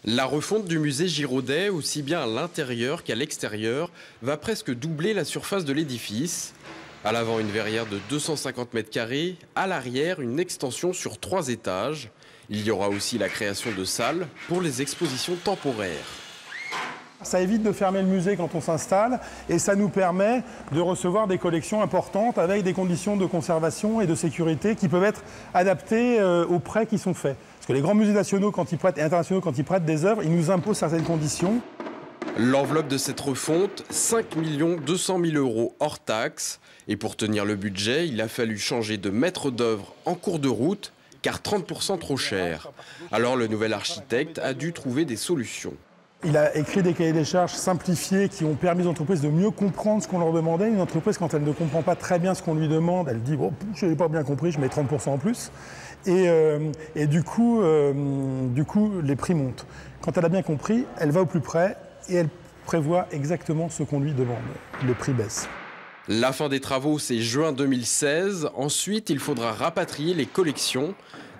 La refonte du musée Giraudet, aussi bien à l'intérieur qu'à l'extérieur, va presque doubler la surface de l'édifice. À l'avant, une verrière de 250 mètres carrés, à l'arrière, une extension sur 3 étages. Il y aura aussi la création de salles pour les expositions temporaires. Ça évite de fermer le musée quand on s'installe et ça nous permet de recevoir des collections importantes avec des conditions de conservation et de sécurité qui peuvent être adaptées aux prêts qui sont faits. Parce que les grands musées nationaux quand ils prêtent, et internationaux quand ils prêtent des œuvres, ils nous imposent certaines conditions. L'enveloppe de cette refonte, 5 200 000 € hors taxes. Et pour tenir le budget, il a fallu changer de maître d'œuvre en cours de route, car 30% trop cher. Alors le nouvel architecte a dû trouver des solutions. Il a écrit des cahiers des charges simplifiés qui ont permis aux entreprises de mieux comprendre ce qu'on leur demandait. Une entreprise, quand elle ne comprend pas très bien ce qu'on lui demande, elle dit bon, je n'ai pas bien compris, je mets 30% en plus. Et du coup, les prix montent. Quand elle a bien compris, elle va au plus près et elle prévoit exactement ce qu'on lui demande. Les prix baissent. La fin des travaux, c'est juin 2016. Ensuite, il faudra rapatrier les collections.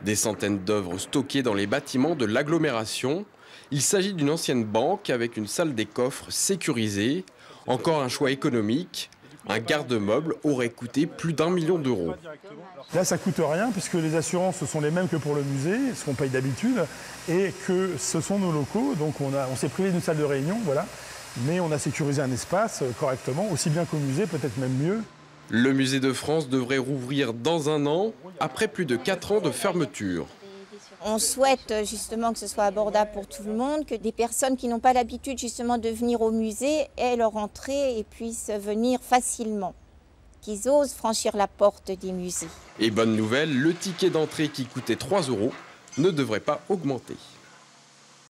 Des centaines d'œuvres stockées dans les bâtiments de l'agglomération. Il s'agit d'une ancienne banque avec une salle des coffres sécurisée. Encore un choix économique. Un garde-meuble aurait coûté plus d'1 million d'euros. Là, ça ne coûte rien puisque les assurances sont les mêmes que pour le musée, ce qu'on paye d'habitude, et que ce sont nos locaux. Donc on s'est privé d'une salle de réunion, voilà. Mais on a sécurisé un espace correctement, aussi bien qu'au musée, peut-être même mieux. Le musée de France devrait rouvrir dans 1 an, après plus de 4 ans de fermeture. On souhaite justement que ce soit abordable pour tout le monde, que des personnes qui n'ont pas l'habitude justement de venir au musée aient leur entrée et puissent venir facilement, qu'ils osent franchir la porte des musées. Et bonne nouvelle, le ticket d'entrée qui coûtait 3 € ne devrait pas augmenter.